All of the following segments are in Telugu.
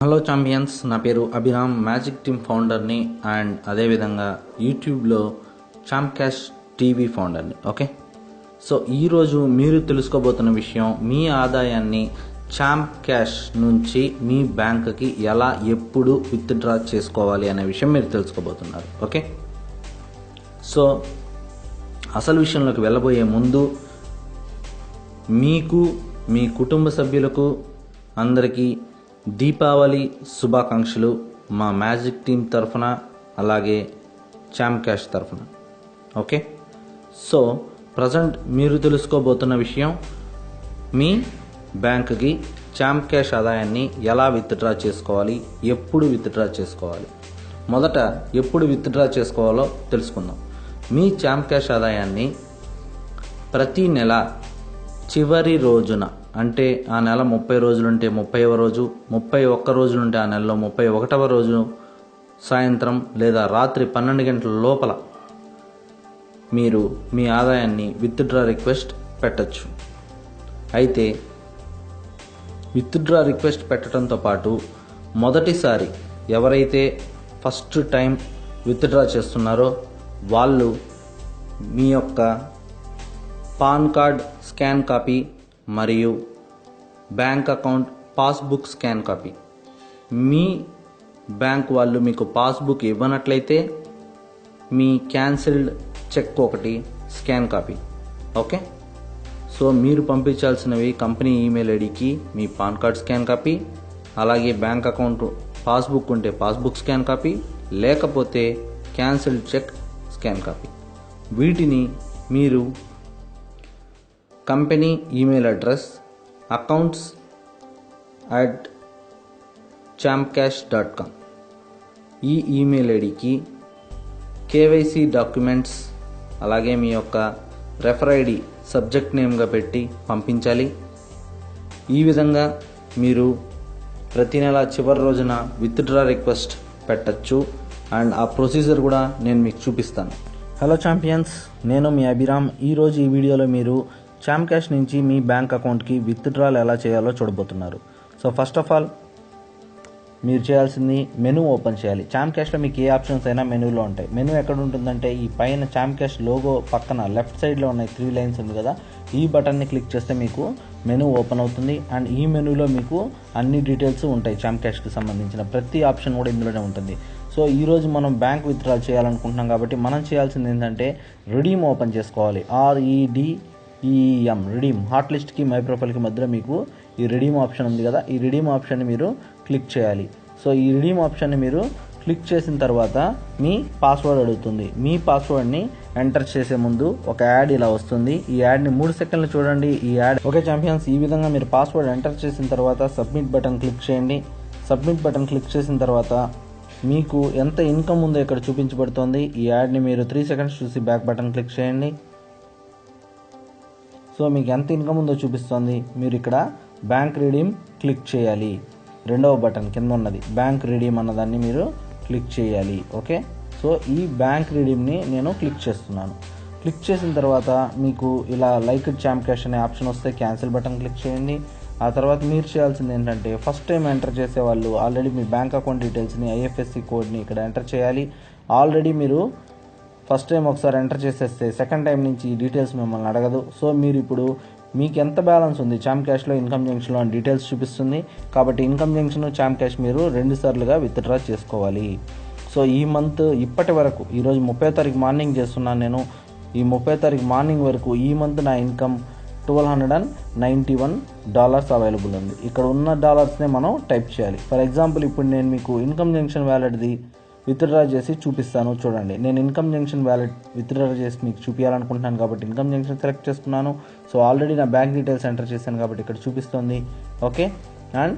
హలో ఛాంపియన్స్, నా పేరు అభిరామ్, మ్యాజిక్ టీమ్ ఫౌండర్ని అండ్ అదేవిధంగా యూట్యూబ్లో ఛాంప్ క్యాష్ టీవీ ఫౌండర్ని. ఓకే, సో ఈరోజు మీరు తెలుసుకోబోతున్న విషయం, మీ ఆదాయాన్ని ఛాంప్ క్యాష్ నుంచి మీ బ్యాంక్కి ఎలా ఎప్పుడు విత్డ్రా చేసుకోవాలి అనే విషయం మీరు తెలుసుకోబోతున్నారు. ఓకే, సో అసలు విషయంలోకి వెళ్ళబోయే ముందు మీకు, మీ కుటుంబ సభ్యులకు అందరికీ దీపావళి శుభాకాంక్షలు మా మ్యాజిక్ టీమ్ తరఫున, అలాగే ఛాంప్ క్యాష్ తరఫున. ఓకే, సో ప్రజెంట్ మీరు తెలుసుకోబోతున్న విషయం, మీ బ్యాంక్కి ఛాంప్ క్యాష్ ఆదాయాన్ని ఎలా విత్డ్రా చేసుకోవాలి, ఎప్పుడు విత్డ్రా చేసుకోవాలి. మొదట ఎప్పుడు విత్డ్రా చేసుకోవాలో తెలుసుకుందాం. మీ ఛాంప్ క్యాష్ ఆదాయాన్ని ప్రతి నెల చివరి రోజున, అంటే ఆ నెల 30 రోజులుంటే 30వ రోజు, 31 రోజులుంటే ఆ నెలలో 31వ రోజు సాయంత్రం లేదా రాత్రి 12 గంటల లోపల మీరు మీ ఆదాయాన్ని విత్డ్రా రిక్వెస్ట్ పెట్టచ్చు. అయితే విత్డ్రా రిక్వెస్ట్ పెట్టడంతో పాటు మొదటిసారి ఎవరైతే ఫస్ట్ టైం విత్డ్రా చేస్తున్నారో వాళ్ళు మీ యొక్క పాన్ కార్డ్ స్కాన్ కాపీ మరియు bank account passbook scan copy, మీ బ్యాంక్ వాళ్ళు మీకు పాస్బుక్ ఇవ్వనట్లయితే మీ క్యాన్సిల్డ్ చెక్ ఒకటి స్కాన్ కాపీ. ఓకే, సో మీరు పంపించాల్సినవి కంపెనీ ఈమెయిల్ ఐడికి మీ పాన్ కార్డ్ స్కాన్ కాపీ, అలాగే బ్యాంక్ అకౌంట్ పాస్బుక్ ఉంటే పాస్బుక్ స్కాన్ కాపీ, లేకపోతే క్యాన్సిల్డ్ చెక్ స్కాన్ కాపీ. వీటిని మీరు కంపెనీ ఈమెయిల్ అడ్రస్ accounts@champcash.com ఈ ఈమెయిల్ ఐడికి కేవైసీ డాక్యుమెంట్స్, అలాగే మీ యొక్క రెఫర్ ఐడి సబ్జెక్ట్ నేమ్గా పెట్టి పంపించాలి. ఈ విధంగా మీరు ప్రతి నెల చివరి రోజున విత్డ్రా రిక్వెస్ట్ పెట్టచ్చు అండ్ ఆ ప్రొసీజర్ కూడా నేను మీకు చూపిస్తాను. హలో ఛాంపియన్స్, నేను మీ అభిరామ్. ఈరోజు ఈ వీడియోలో మీరు ఛాంప్ క్యాష్ నుంచి మీ బ్యాంక్ అకౌంట్కి విత్డ్రాల్ ఎలా చేయాలో చూడబోతున్నారు. సో ఫస్ట్ ఆఫ్ ఆల్ మీరు చేయాల్సింది మెనూ ఓపెన్ చేయాలి. ఛాంప్ క్యాష్లో మీకు ఏ ఆప్షన్స్ అయినా మెనూలో ఉంటాయి. మెనూ ఎక్కడ ఉంటుందంటే ఈ పైన ఛాంప్ క్యాష్ లోగో పక్కన లెఫ్ట్ సైడ్లో ఉన్నాయి 3 లైన్స్ ఉంది కదా, ఈ బటన్ని క్లిక్ చేస్తే మీకు మెనూ ఓపెన్ అవుతుంది. అండ్ ఈ మెనూలో మీకు అన్ని డీటెయిల్స్ ఉంటాయి. ఛాంప్ క్యాష్కి సంబంధించిన ప్రతి ఆప్షన్ కూడా ఇందులోనే ఉంటుంది. సో ఈరోజు మనం బ్యాంక్ విత్డ్రాల్ చేయాలనుకుంటున్నాం కాబట్టి మనం చేయాల్సింది ఏంటంటే రిడీమ్ ఓపెన్ చేసుకోవాలి. REDEM రిడీమ్, హాట్ లిస్ట్కి మై ప్రొఫైల్కి మధ్యలో మీకు ఈ రిడీమ్ ఆప్షన్ ఉంది కదా, ఈ రిడీమ్ ఆప్షన్ని మీరు క్లిక్ చేయాలి. సో ఈ రిడీమ్ ఆప్షన్ని మీరు క్లిక్ చేసిన తర్వాత మీ పాస్వర్డ్ అడుగుతుంది. మీ పాస్వర్డ్ని ఎంటర్ చేసే ముందు ఒక యాడ్ ఇలా వస్తుంది. ఈ యాడ్ని 3 సెకండ్లు చూడండి. ఈ యాడ్ ఓకే ఛాంపియన్స్, ఈ విధంగా మీరు పాస్వర్డ్ ఎంటర్ చేసిన తర్వాత సబ్మిట్ బటన్ క్లిక్ చేయండి. సబ్మిట్ బటన్ క్లిక్ చేసిన తర్వాత మీకు ఎంత ఇన్కమ్ ఉందో ఇక్కడ చూపించబడుతుంది. ఈ యాడ్ని మీరు 3 సెకండ్స్ చూసి బ్యాక్ బటన్ క్లిక్ చేయండి. సో మీకు ఎంత ఇన్కమ్ ఉందో చూపిస్తుంది. మీరు ఇక్కడ బ్యాంక్ రిడీమ్ క్లిక్ చేయాలి. రెండవ బటన్ కింద ఉన్నది బ్యాంక్ రిడీమ్ అన్నదాన్ని మీరు క్లిక్ చేయాలి. ఓకే, సో ఈ బ్యాంక్ రిడీమ్ని నేను క్లిక్ చేస్తున్నాను. క్లిక్ చేసిన తర్వాత మీకు ఇలా లైక్ ఛాంప్ క్యాష్ అనే ఆప్షన్ వస్తే క్యాన్సిల్ బటన్ క్లిక్ చేయండి. ఆ తర్వాత మీరు చేయాల్సింది ఏంటంటే ఫస్ట్ టైం ఎంటర్ చేసే వాళ్ళు ఆల్రెడీ మీ బ్యాంక్ అకౌంట్ డీటెయిల్స్ని, IFSC కోడ్ని ఇక్కడ ఎంటర్ చేయాలి. ఆల్రెడీ మీరు ఫస్ట్ టైం ఒకసారి ఎంటర్ చేసేస్తే సెకండ్ టైం నుంచి ఈ డీటెయిల్స్ మిమ్మల్ని అడగదు. సో మీరు ఇప్పుడు మీకు ఎంత బ్యాలెన్స్ ఉంది ఛాంప్ క్యాష్లో, ఇన్కమ్ జంక్షన్లో అని డీటెయిల్స్ చూపిస్తుంది. కాబట్టి ఇన్కమ్ జంక్షన్, ఛాంప్ క్యాష్ మీరు 2 సార్లుగా విత్డ్రా చేసుకోవాలి. సో ఈ మంత్ ఇప్పటి వరకు, ఈరోజు 30వ తారీఖు మార్నింగ్ చేస్తున్నాను నేను, ఈ 30వ తారీఖు మార్నింగ్ వరకు ఈ మంత్ నా ఇన్కమ్ $1,291 అవైలబుల్ ఉంది. ఇక్కడ ఉన్న డాలర్స్నే మనం టైప్ చేయాలి. ఫర్ ఎగ్జాంపుల్ ఇప్పుడు నేను మీకు ఇన్కమ్ జంక్షన్ వ్యాలెట్ది విత్డ్రా చేసి చూపిస్తాను. చూడండి, నేను ఇన్కమ్ జంక్షన్ వ్యాలెట్ విత్డ్రా చేసి మీకు చూపించాలనుకుంటున్నాను కాబట్టి ఇన్కమ్ జంక్షన్ సెలెక్ట్ చేసుకున్నాను. సో ఆల్రెడీ నా బ్యాంక్ డీటెయిల్స్ ఎంటర్ చేశాను కాబట్టి ఇక్కడ చూపిస్తుంది. ఓకే, అండ్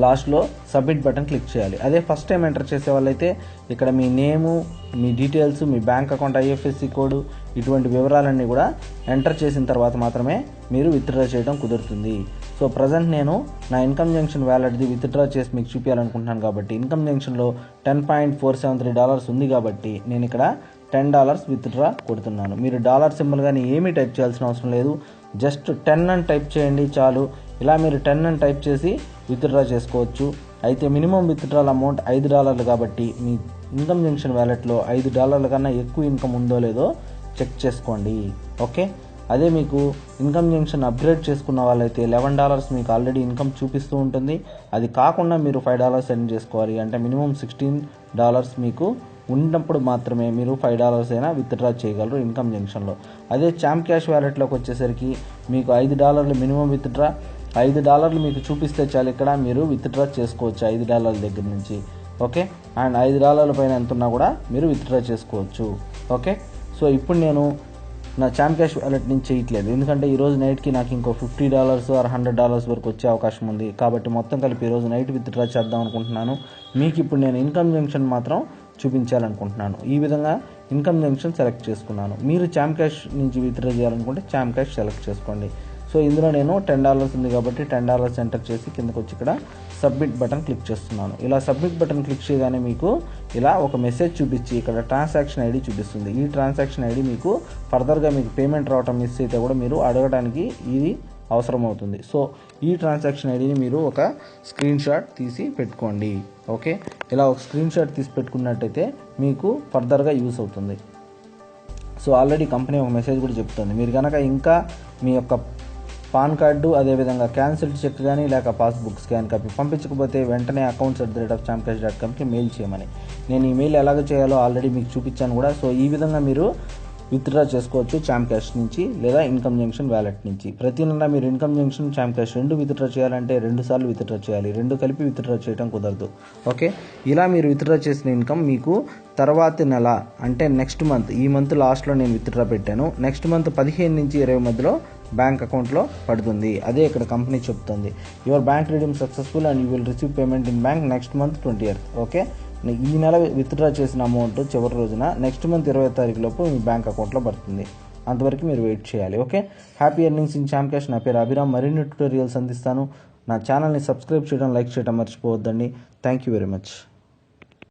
లాస్ట్లో సబ్మిట్ బటన్ క్లిక్ చేయాలి. అదే ఫస్ట్ టైం ఎంటర్ చేసే వాళ్ళైతే ఇక్కడ మీ నేము, మీ డీటెయిల్స్, మీ బ్యాంక్ అకౌంట్ IFSC కోడ్, ఇటువంటి వివరాలన్నీ కూడా ఎంటర్ చేసిన తర్వాత మాత్రమే మీరు విత్డ్రా చేయడం కుదురుతుంది. సో ప్రజెంట్ నేను నా ఇన్కమ్ జంక్షన్ వ్యాలెట్ది విత్డ్రా చేసి మీకు చూపించాలనుకుంటున్నాను కాబట్టి ఇన్కమ్ జంక్షన్లో $10.473 ఉంది కాబట్టి నేను ఇక్కడ $10 విత్డ్రా కొడుతున్నాను. మీరు డాలర్ సింబల్ కానీ ఏమీ టైప్ చేయాల్సిన అవసరం లేదు. జస్ట్ 10 అని టైప్ చేయండి చాలు. ఇలా మీరు 10 అని టైప్ చేసి విత్డ్రా చేసుకోవచ్చు. అయితే మినిమం విత్డ్రాల్ అమౌంట్ $5 కాబట్టి మీ ఇన్కమ్ జంక్షన్ వ్యాలెట్లో $5 కన్నా ఎక్కువ ఇన్కమ్ ఉందో లేదో చెక్ చేసుకోండి. ఓకే, అదే మీకు ఇన్కమ్ జంక్షన్ అప్గ్రేడ్ చేసుకున్న వాళ్ళైతే $11 మీకు ఆల్రెడీ ఇన్కమ్ చూపిస్తూ ఉంటుంది. అది కాకుండా మీరు $5 సెండ్ చేసుకోవాలి. అంటే మినిమం $16 మీకు ఉన్నప్పుడు మాత్రమే మీరు $5 అయినా విత్డ్రా చేయగలరు ఇన్కమ్ జంక్షన్లో. అదే చాంప్ క్యాష్ వ్యాలెట్లోకి వచ్చేసరికి మీకు $5 మినిమం విత్డ్రా, $5 మీకు చూపిస్తే చాలు ఇక్కడ మీరు విత్డ్రా చేసుకోవచ్చు $5 దగ్గర నుంచి. ఓకే, అండ్ $5 పైన ఎంత ఉన్నా కూడా మీరు విత్డ్రా చేసుకోవచ్చు. ఓకే, సో ఇప్పుడు నేను నా చాంప్ క్యాష్ వ్యాలెట్ నుంచి చేయట్లేదు, ఎందుకంటే ఈరోజు నైట్కి నాకు ఇంకో $50 ఆర్ $100 వరకు వచ్చే అవకాశం ఉంది. కాబట్టి మొత్తం కలిపి ఈరోజు నైట్ విత్డ్రా చేద్దాం అనుకుంటున్నాను. మీకు ఇప్పుడు నేను ఇన్కమ్ జంక్షన్ మాత్రం చూపించాలనుకుంటున్నాను. ఈ విధంగా ఇన్కమ్ జంక్షన్ సెలెక్ట్ చేసుకున్నాను. మీరు చాంప్ క్యాష్ నుంచి విత్డ్రా చేయాలనుకుంటే చాంప్ క్యాష్ సెలెక్ట్ చేసుకోండి. సో ఇందులో నేను $10 ఉంది కాబట్టి $10 ఎంటర్ చేసి కిందకు వచ్చి ఇక్కడ సబ్మిట్ బటన్ క్లిక్ చేస్తున్నాను. ఇలా సబ్మిట్ బటన్ క్లిక్ చేయగానే మీకు ఇలా ఒక మెసేజ్ చూపించి ఇక్కడ ట్రాన్సాక్షన్ ఐడి చూపిస్తుంది. ఈ ట్రాన్సాక్షన్ ఐడి మీకు ఫర్దర్గా మీకు పేమెంట్ రావటం మిస్ అయితే కూడా మీరు అడగడానికి ఇది అవసరం అవుతుంది. సో ఈ ట్రాన్సాక్షన్ ఐడిని మీరు ఒక స్క్రీన్ షాట్ తీసి పెట్టుకోండి. ఓకే, ఇలా ఒక స్క్రీన్ షాట్ తీసి పెట్టుకున్నట్టయితే మీకు ఫర్దర్గా యూస్ అవుతుంది. సో ఆల్రెడీ కంపెనీ ఒక మెసేజ్ కూడా చెప్తుంది. మీరు కనుక ఇంకా మీ యొక్క పాన్ కార్డు అదేవిధంగా క్యాన్సిల్డ్ చెక్ కానీ లేక పాస్బుక్ స్కాన్ కాపీ పంపించకపోతే వెంటనే accounts@champcash.comకి మెయిల్ చేయమని. నేను ఈ మెయిల్ ఎలాగ చేయాలో ఆల్రెడీ మీకు చూపించాను కూడా. సో ఈ విధంగా మీరు విత్డ్రా చేసుకోవచ్చు చాంప్ క్యాష్ నుంచి లేదా ఇన్కమ్ జంక్షన్ వ్యాలెట్ నుంచి. ప్రతి నెల మీరు ఇన్కమ్ జంక్షన్ చాంప్ క్యాష్ రెండు విత్డ్రా చేయాలంటే 2 సార్లు విత్డ్రా చేయాలి. 2 కలిపి విత్డ్రా చేయడం కుదరదు. ఓకే, ఇలా మీరు విత్డ్రా చేసిన ఇన్కమ్ మీకు తర్వాతి నెల అంటే నెక్స్ట్ మంత్, ఈ మంత్ లాస్ట్లో నేను విత్డ్రా పెట్టాను, నెక్స్ట్ మంత్ 15 నుంచి 20 మధ్యలో బ్యాంక్ అకౌంట్లో పడుతుంది. అదే ఇక్కడ కంపెనీ చెప్తుంది, your bank redeem successful and you will receive payment in bank next month 20th. Okay, ఈ నెల విత్డ్రా చేసిన అమౌంట్ చివరి రోజున నెక్స్ట్ మంత్ 20వ తారీఖు లోపు మీ బ్యాంక్ అకౌంట్లో పడుతుంది. అంతవరకు మీరు వెయిట్ చేయాలి. Okay, happy earnings in champ cash. నా పేరు అభిరామ్. మరిన్ని ట్యూటోరియల్స్ అందిస్తాను. నా ఛానల్ని సబ్స్క్రైబ్ చేయడం, లైక్ చేయడం మర్చిపోవద్దండి. Thank you very much.